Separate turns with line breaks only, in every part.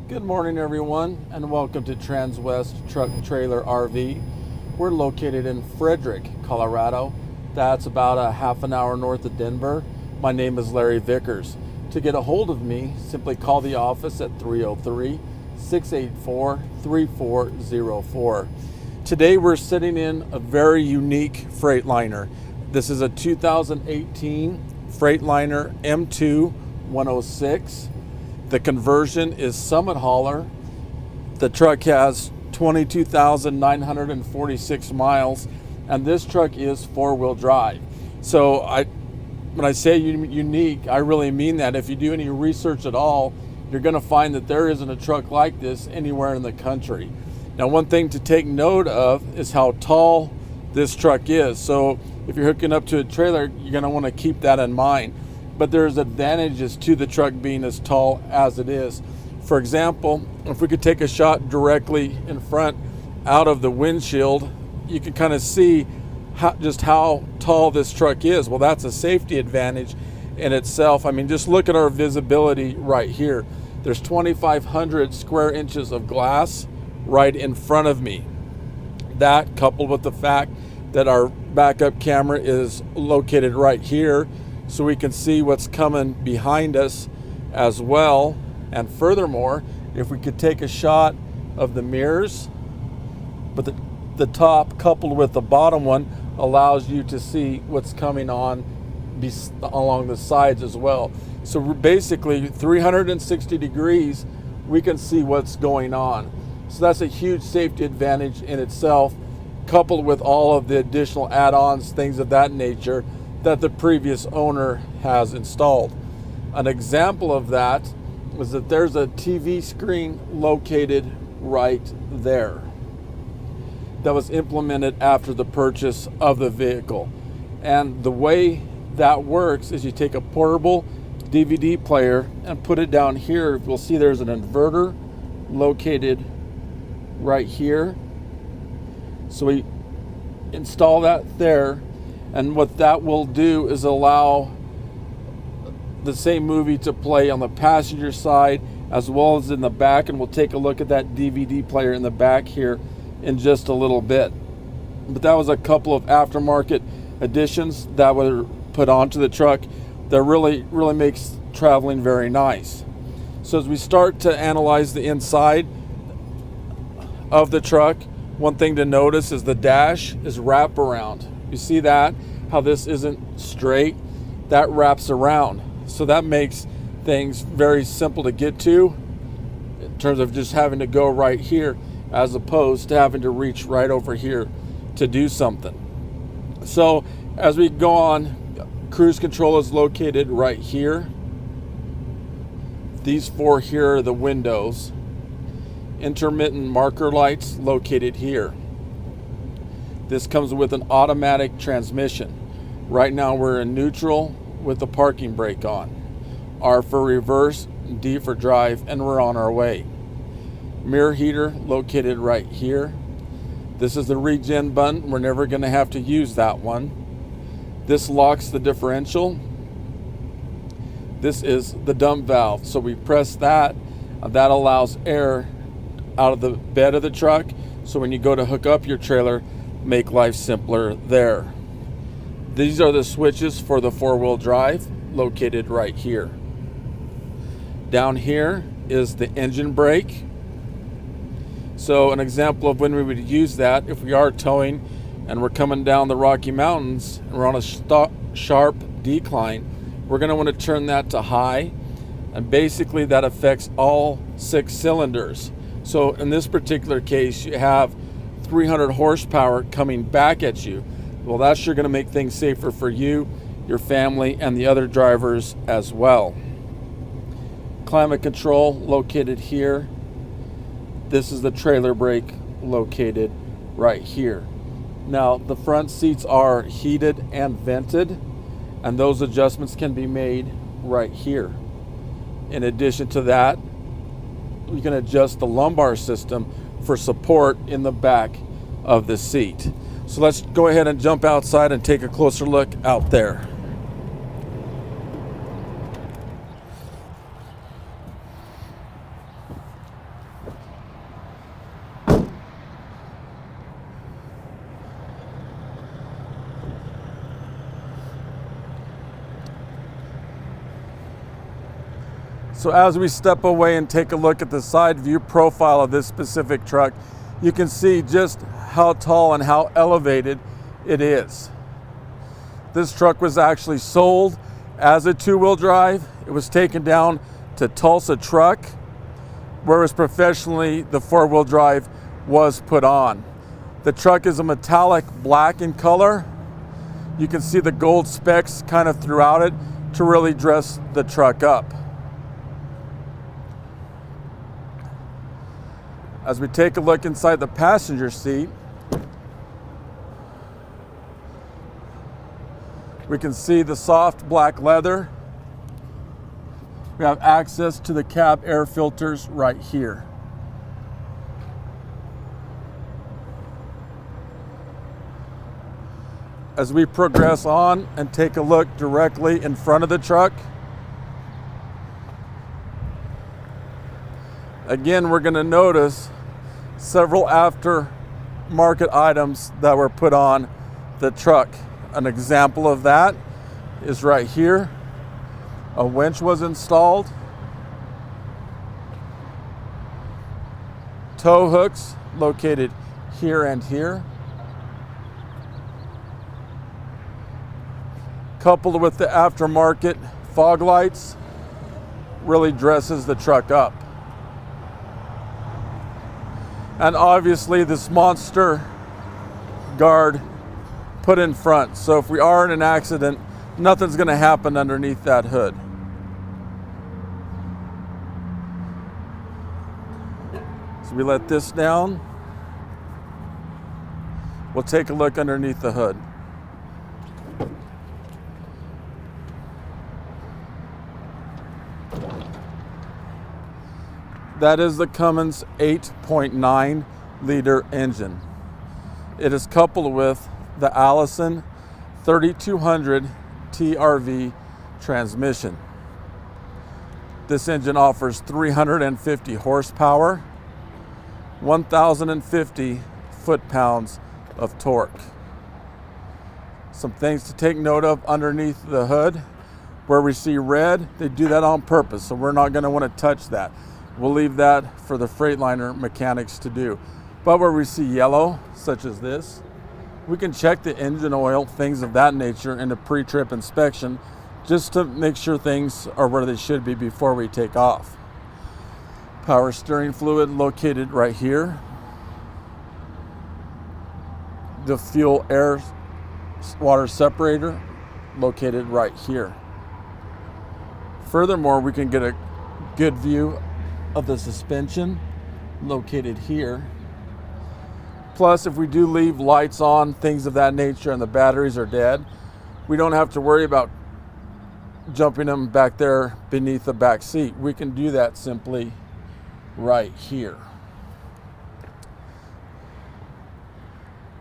Good morning, everyone, and welcome to Transwest Truck Trailer RV. We're located in Frederick, Colorado. That's about a half an hour north of Denver. My name is Larry Vickers. To get a hold of me, simply call the office at 303-684-3404. Today we're sitting in a very unique Freightliner. This is a 2018 Freightliner M2 106. The conversion is Summit Hauler. The truck has 22,946 miles, and this truck is four-wheel drive. So when I say unique, I really mean that. If you do any research at all, you're going to find that there isn't a truck like this anywhere in the country. Now, one thing to take note of is how tall this truck is. So if you're hooking up to a trailer, you're going to want to keep that in mind. But there's advantages to the truck being as tall as it is. For example, if we could take a shot directly in front out of the windshield, you can kind of see just how tall this truck is. Well, that's a safety advantage in itself. I mean, just look at our visibility right here. There's 2,500 square inches of glass right in front of me. That, coupled with the fact that our backup camera is located right here, so we can see what's coming behind us as well. And furthermore, if we could take a shot of the mirrors, but the top coupled with the bottom one allows you to see what's coming on along the sides as well. So we're basically 360 degrees, we can see what's going on. So that's a huge safety advantage in itself, coupled with all of the additional add-ons, things of that nature, that the previous owner has installed. An example of that is that there's a TV screen located right there that was implemented after the purchase of the vehicle. And the way that works is you take a portable DVD player and put it down here. You'll see there's an inverter located right here. So we install that there. And what that will do is allow the same movie to play on the passenger side as well as in the back. And we'll take a look at that DVD player in the back here in just a little bit. But that was a couple of aftermarket additions that were put onto the truck that really makes traveling very nice. So as we start to analyze the inside of the truck, one thing to notice is the dash is wraparound. You see that? How this isn't straight? That wraps around. So that makes things very simple to get to in terms of just having to go right here as opposed to having to reach right over here to do something. So as we go on, cruise control is located right here. These four here are the windows. Intermittent marker lights located here. This comes with an automatic transmission. Right now we're in neutral with the parking brake on. R for reverse, D for drive, and we're on our way. Mirror heater located right here. This is the regen button. We're never going to have to use that one. This locks the differential. This is the dump valve. So we press that, and that allows air out of the bed of the truck. So when you go to hook up your trailer, make life simpler there. These are the switches for the four-wheel drive located right here. Down here is the engine brake. So an example of when we would use that, if we are towing and we're coming down the Rocky Mountains and we're on a sharp decline, we're going to want to turn that to high, and basically that affects all 6 cylinders. So in this particular case, you have 300 horsepower coming back at you. Well, that's sure going to make things safer for you, your family, and the other drivers as well. Climate control located here. This is the trailer brake located right here. Now, the front seats are heated and vented, and those adjustments can be made right here. In addition to that, you can adjust the lumbar system for support in the back of the seat. So let's go ahead and jump outside and take a closer look out there. So as we step away and take a look at the side view profile of this specific truck, you can see just how tall and how elevated it is. This truck was actually sold as a two-wheel drive. It was taken down to Tulsa Truck, whereas professionally the four-wheel drive was put on. The truck is a metallic black in color. You can see the gold specks kind of throughout it to really dress the truck up. As we take a look inside the passenger seat, we can see the soft black leather. We have access to the cab air filters right here. As we progress on and take a look directly in front of the truck, again, we're going to notice several aftermarket items that were put on the truck. An example of that is right here. A winch was installed. Tow hooks located here and here. Coupled with the aftermarket fog lights, really dresses the truck up. And obviously this monster guard put in front. So if we are in an accident, nothing's going to happen underneath that hood. So we let this down. We'll take a look underneath the hood. That is the Cummins 8.9 liter engine. It is coupled with the Allison 3200 TRV transmission. This engine offers 350 horsepower, 1,050 foot-pounds of torque. Some things to take note of underneath the hood. Where we see red, they do that on purpose, so we're not going to want to touch that. We'll leave that for the Freightliner mechanics to do. But where we see yellow, such as this, we can check the engine oil, things of that nature, in a pre-trip inspection, just to make sure things are where they should be before we take off. Power steering fluid located right here. The fuel air water separator located right here. Furthermore, we can get a good view of the suspension located here. Plus, if we do leave lights on, things of that nature, and the batteries are dead, we don't have to worry about jumping them back there beneath the back seat. We can do that simply right here.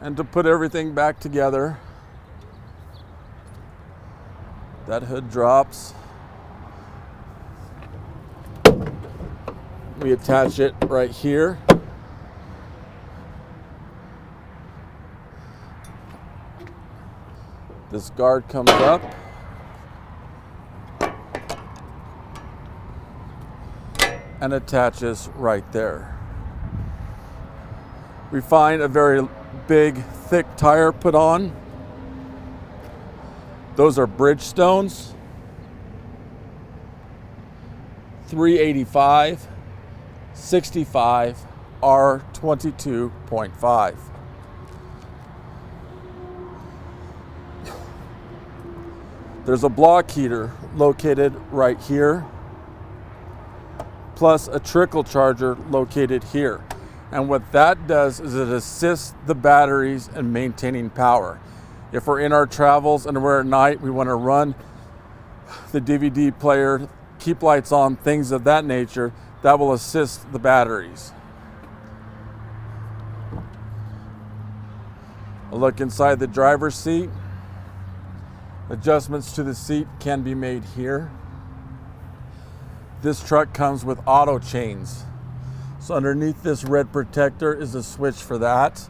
And to put everything back together, that hood drops. We attach it right here. This guard comes up. And attaches right there. We find a very big, thick tire put on. Those are Bridgestones. 385, 65, R22.5. There's a block heater located right here, plus a trickle charger located here. And what that does is it assists the batteries in maintaining power. If we're in our travels and we're at night, we want to run the DVD player, keep lights on, things of that nature, that will assist the batteries. A look inside the driver's seat. Adjustments to the seat can be made here. This truck comes with auto chains. So underneath this red protector is a switch for that.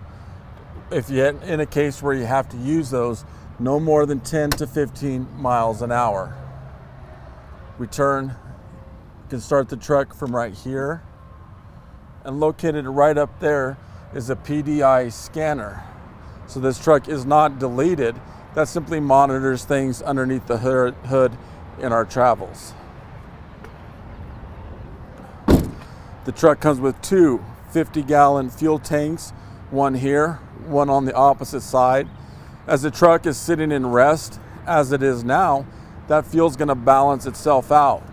If you're in a case where you have to use those, no more than 10 to 15 miles an hour. We turn can start the truck from right here, and located right up there is a PDI scanner. So this truck is not deleted. That simply monitors things underneath the hood in our travels. The truck comes with two 50-gallon fuel tanks, one here, one on the opposite side. As the truck is sitting in rest, as it is now, that fuel's gonna balance itself out.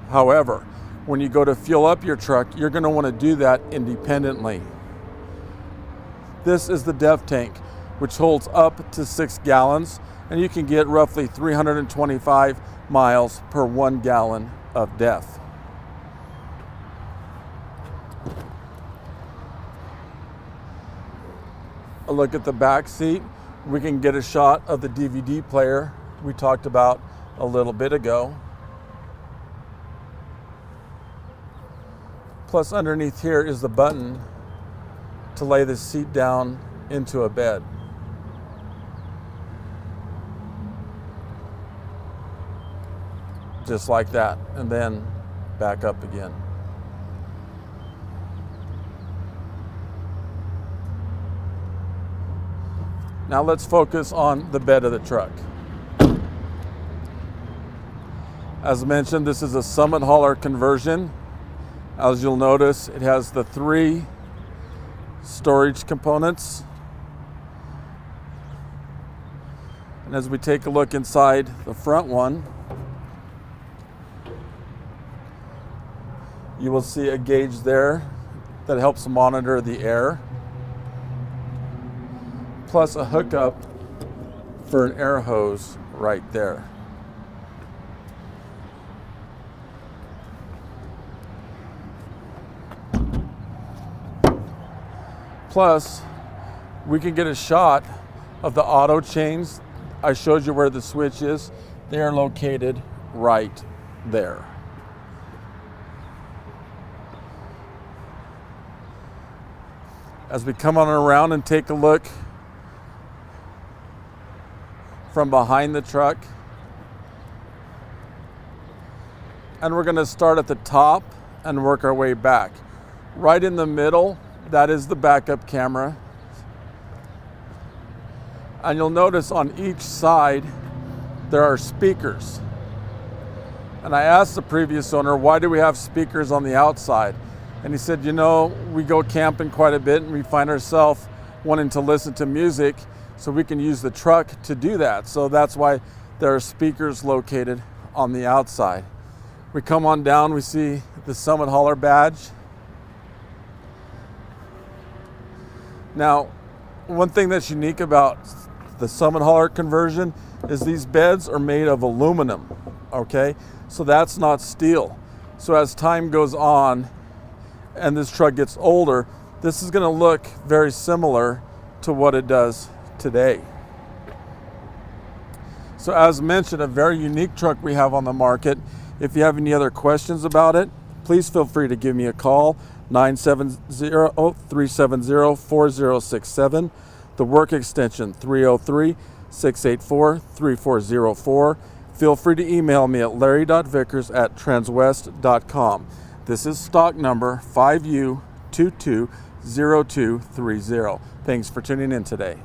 However, when you go to fuel up your truck, you're gonna wanna do that independently. This is the DEF tank, which holds up to 6 gallons, and you can get roughly 325 miles per 1 gallon of DEF. A look at the back seat. We can get a shot of the DVD player we talked about a little bit ago. Plus, underneath here is the button to lay the seat down into a bed. Just like that, and then back up again. Now let's focus on the bed of the truck. As mentioned, this is a Summit hauler conversion. As you'll notice, it has the 3 storage components. And as we take a look inside the front one, you will see a gauge there that helps monitor the air, plus a hookup for an air hose right there. Plus, we can get a shot of the auto chains. I showed you where the switch is. They are located right there. As we come on around and take a look from behind the truck, and we're going to start at the top and work our way back. Right in the middle, that is the backup camera. And you'll notice on each side there are speakers. And I asked the previous owner, why do we have speakers on the outside? And he said, you know, we go camping quite a bit and we find ourselves wanting to listen to music, so we can use the truck to do that. So that's why there are speakers located on the outside. We come on down, we see the Summit hauler badge. Now, one thing that's unique about the Summit hauler conversion is these beds are made of aluminum, okay? So that's not steel. So as time goes on and this truck gets older, this is gonna look very similar to what it does today. So as mentioned, a very unique truck we have on the market. If you have any other questions about it, please feel free to give me a call, 970-370-4067, the work extension 303-684-3404. Feel free to email me at larry.vickers@transwest.com. This is stock number 5U220230. Thanks for tuning in today.